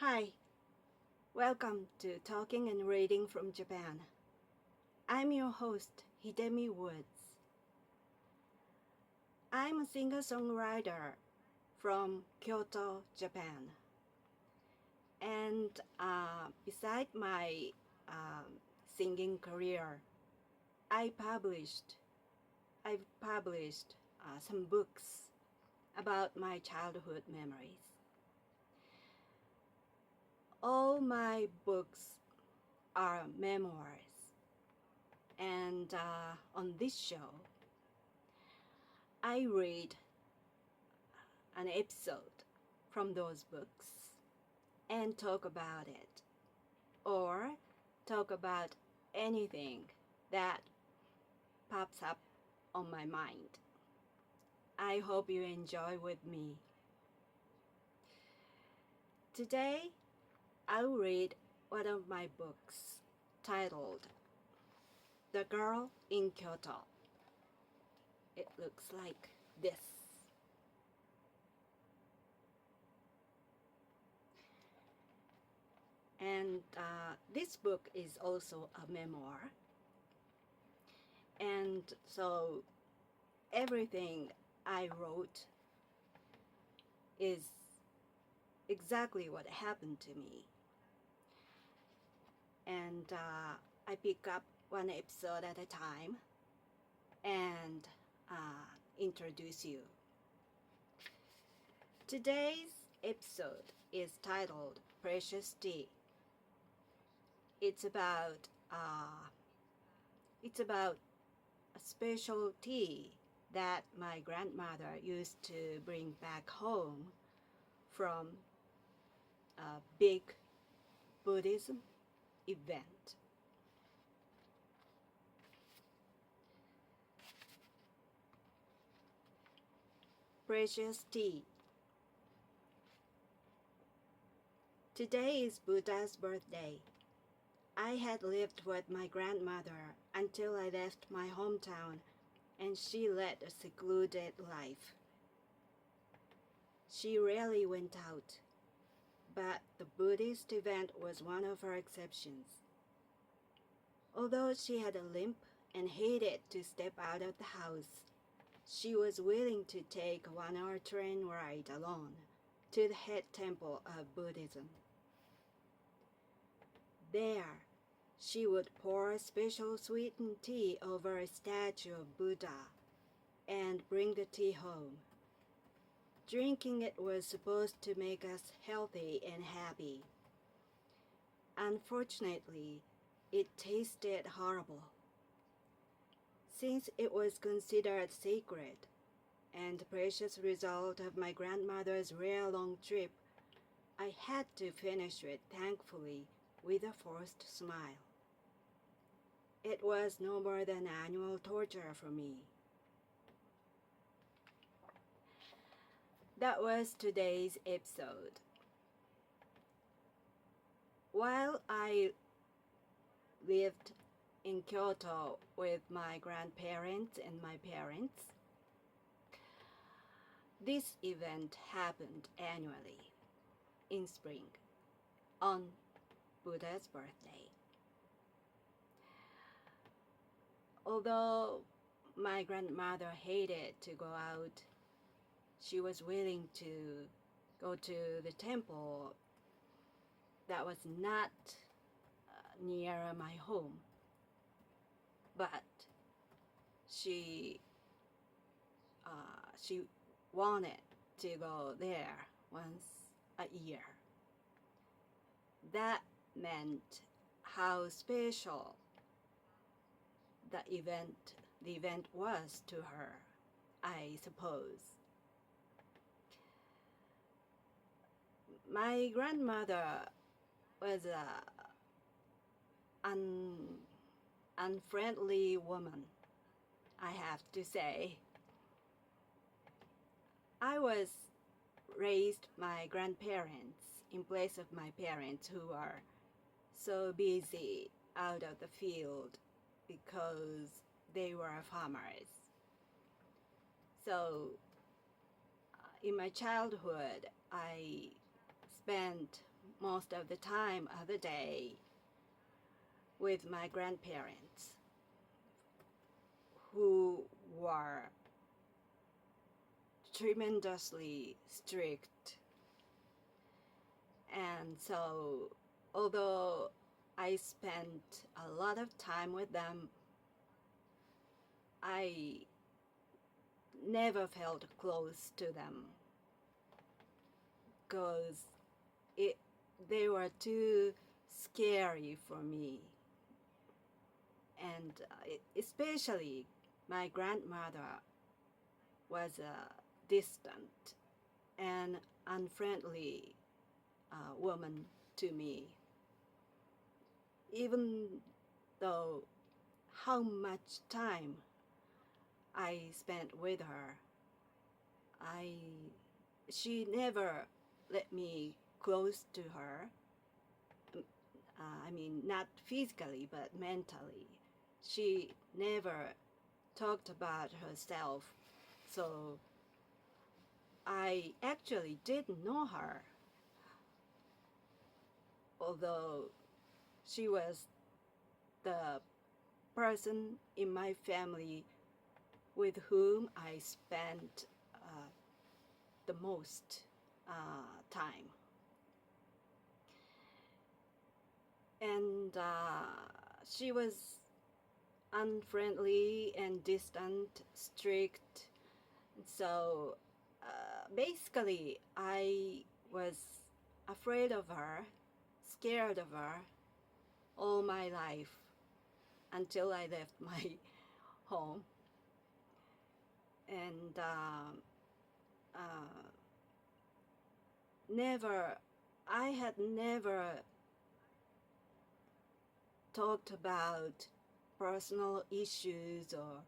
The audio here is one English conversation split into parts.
Hi, welcome to Talking and Reading from Japan. I'm your host, Hidemi Woods. I'm a singer-songwriter from Kyoto, Japan. And beside my singing career, I've published some books about my childhood memories. All my books are memoirs, and on this show, I read an episode from those books and talk about it, or talk about anything that pops up on my mind. I hope you enjoy with me. Today, I'll read one of my books titled The Girl in Kyoto. It looks like this. And this book is also a memoir. And so everything I wrote is exactly what happened to me. And I pick up one episode at a time and introduce you. Today's episode is titled Precious Tea. It's about a special tea that my grandmother used to bring back home from a big Buddhism event. Precious tea. Today is Buddha's birthday. I had lived with my grandmother until I left my hometown, and she led a secluded life. She rarely went out, but the Buddhist event was one of her exceptions. Although she had a limp and hated to step out of the house, she was willing to take a 1-hour train ride alone to the head temple of Buddhism. There, she would pour special sweetened tea over a statue of Buddha and bring the tea home. Drinking it was supposed to make us healthy and happy. Unfortunately, it tasted horrible. Since it was considered sacred and the precious result of my grandmother's rare long trip, I had to finish it thankfully with a forced smile. It was no more than annual torture for me. That was today's episode. While I lived in Kyoto with my grandparents and my parents, this event happened annually in spring on Buddha's birthday. Although my grandmother hated to go out, she was willing to go to the temple that was not near my home, but she wanted to go there once a year. That meant how special the event was to her, I suppose. My grandmother was an unfriendly woman, I have to say. I was raised my grandparents in place of my parents who are so busy out of the field because they were farmers. So in my childhood, I spent most of the time of the day with my grandparents, who were tremendously strict. And so, although I spent a lot of time with them, I never felt close to them because they were too scary for me. And especially my grandmother was a distant and unfriendly woman to me. Even though how much time I spent with her, she never let me close to her. I mean, not physically, but mentally. She never talked about herself. So I actually didn't know her, although she was the person in my family with whom I spent the most time. And she was unfriendly and distant, strict. So basically, I was afraid of her, scared of her all my life until I left my home. And I had never talked about personal issues or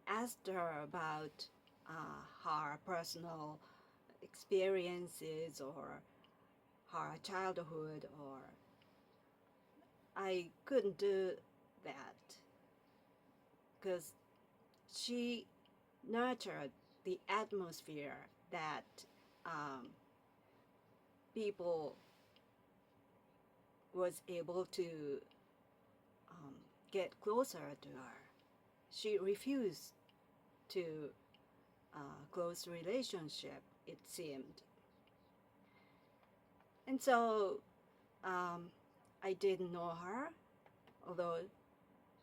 asked her about her personal experiences or her childhood, or I couldn't do that because she nurtured the atmosphere that people was able to get closer to her. She refused to close relationship, it seemed. And so I didn't know her, although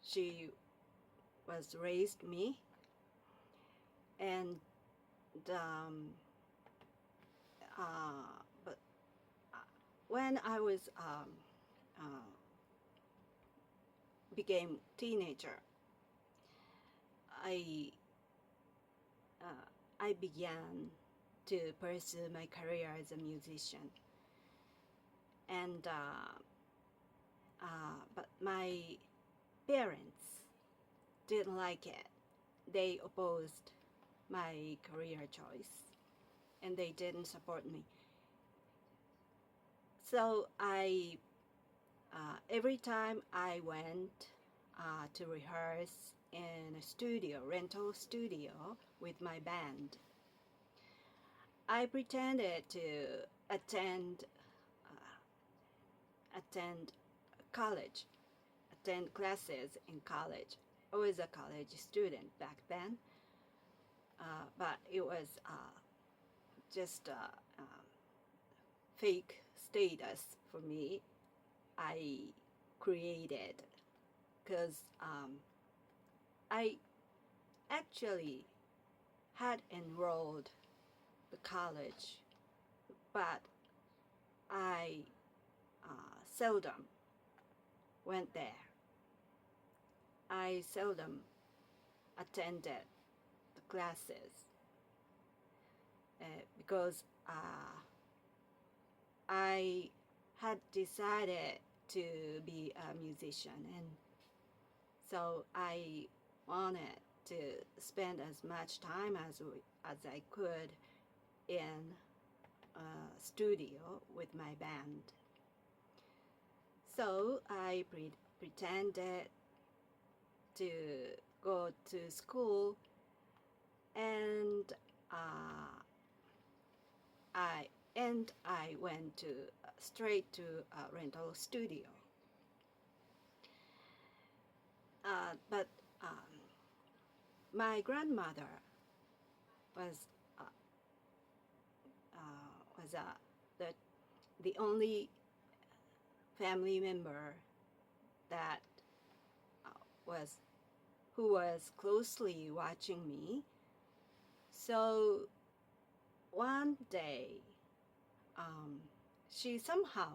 she was raised me. And but when I was became teenager, I began to pursue my career as a musician. And but my parents didn't like it. They opposed my career choice, and they didn't support me. So I every time I went to rehearse in a studio, rental studio with my band, I pretended to attend college, attend classes in college. I was a college student back then, but it was just fake status for me. I created because I actually had enrolled the college, but I seldom went there. I seldom attended the classes because I had decided to be a musician, and so I wanted to spend as much time as I could in a studio with my band. So I pretended to go to school, and and I went straight to a rental studio. But my grandmother was uh, the only family member that uh, was who was closely watching me. So one day, she somehow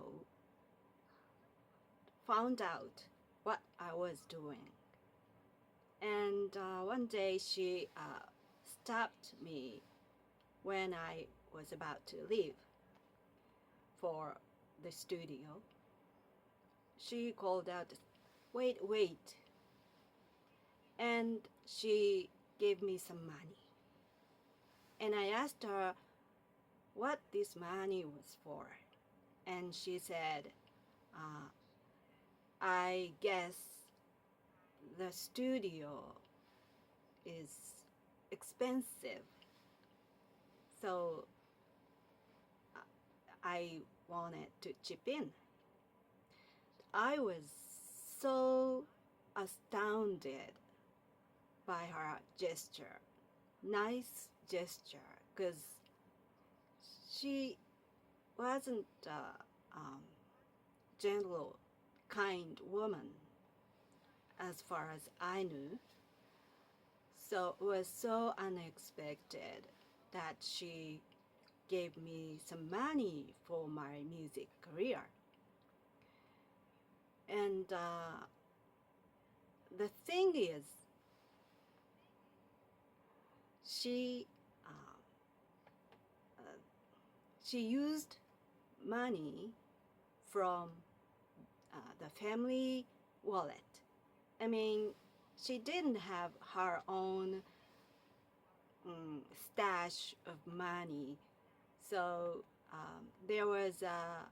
found out what I was doing. And one day she stopped me when I was about to leave for the studio. She called out, "Wait, wait." And she gave me some money. And I asked her what this money was for. And she said, I guess the studio is expensive. So I wanted to chip in. I was so astounded by her gesture, nice gesture, because she wasn't a gentle, kind woman as far as I knew. So it was so unexpected that she gave me some money for my music career. And the thing is, she used money from the family wallet. I mean, she didn't have her own stash of money. So there was a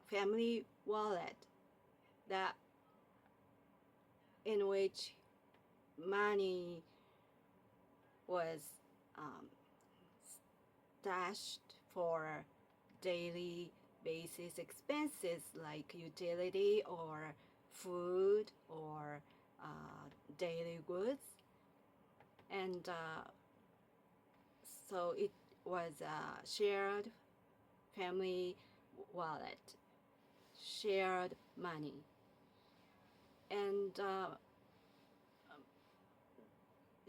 family wallet that in which money was stashed for daily basis expenses like utility or food or daily goods. And so it was a shared family wallet, shared money. And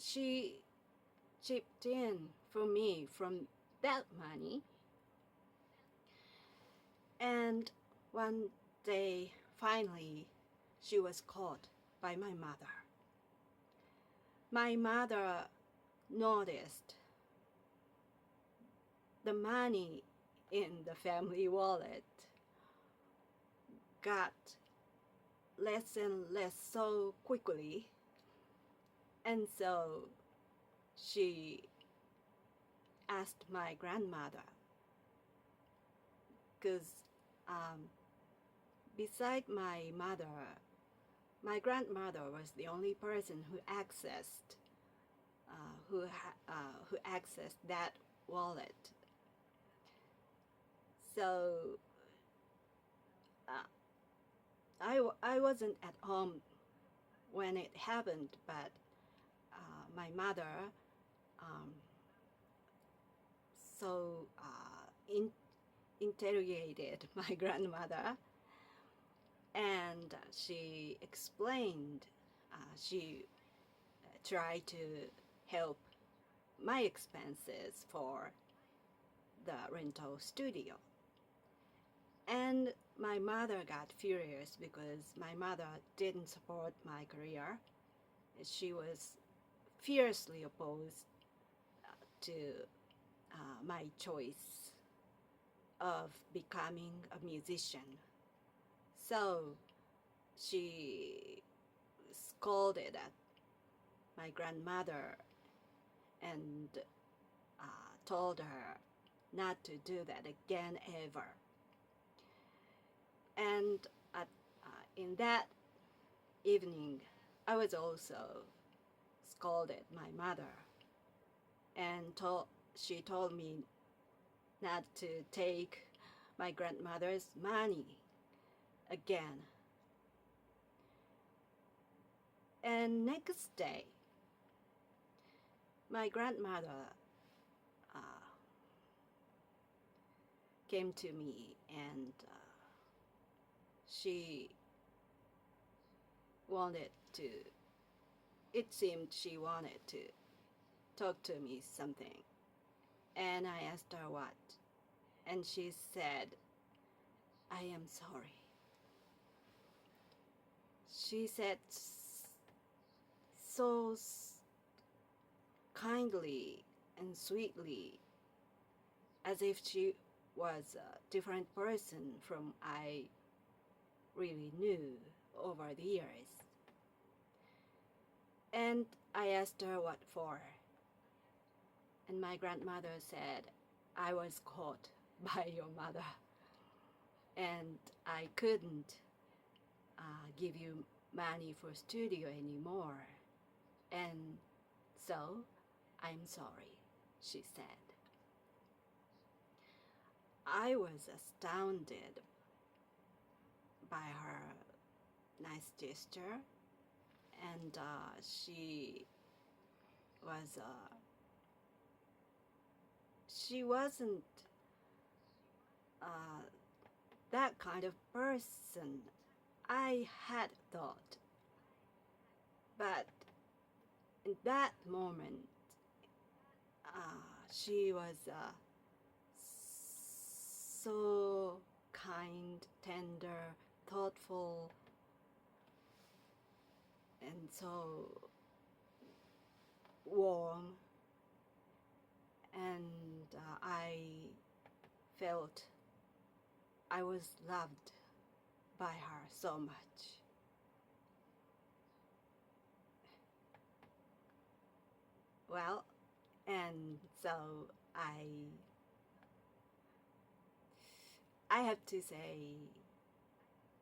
she chipped in for me from that money. And one day, finally, she was caught by my mother. My mother noticed the money in the family wallet got less and less so quickly. And so she asked my grandmother, because beside my mother, my grandmother was the only person who accessed that wallet. So I wasn't at home when it happened, but my mother interrogated my grandmother, and she explained, she tried to help my expenses for the rental studio. And my mother got furious because my mother didn't support my career. She was fiercely opposed to my choice of becoming a musician. So she scolded at my grandmother and told her not to do that again ever. And in that evening, I was also scolded my mother, and she told me not to take my grandmother's money again. And next day, my grandmother came to me, and she wanted to, it seemed she wanted to talk to me something. And I asked her what, and she said, "I am sorry." She said so kindly and sweetly, as if she was a different person from I really knew over the years. And I asked her what for, and my grandmother said, "I was caught by your mother, and I couldn't give you money for studio anymore, and so I'm sorry," she said. I was astounded by her nice gesture, and she wasn't that kind of person I had thought. But in that moment, she was so kind, tender, thoughtful, and so warm. And I felt I was loved by her so much. Well, and so I have to say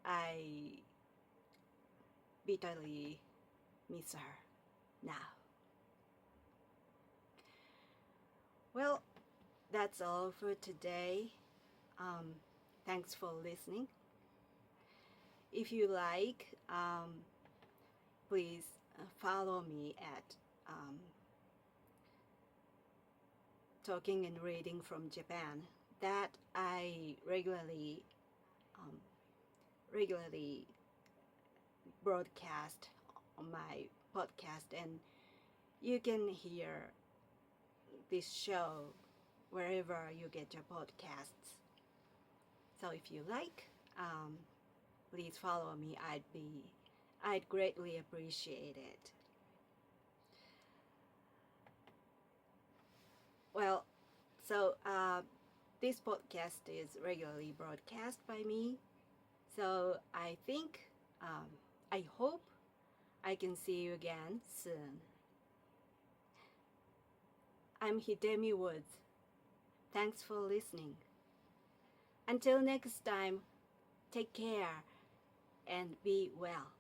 I bitterly miss her now. Well, that's all for today. Thanks for listening. If you like, please follow me at Talking and Reading from Japan, that I regularly broadcast on my podcast, and you can hear this show wherever you get your podcasts. So if you like, please follow me. I'd greatly appreciate it. Well, so this podcast is regularly broadcast by me. So I hope I can see you again soon. I'm Hidemi Woods. Thanks for listening. Until next time, take care and be well.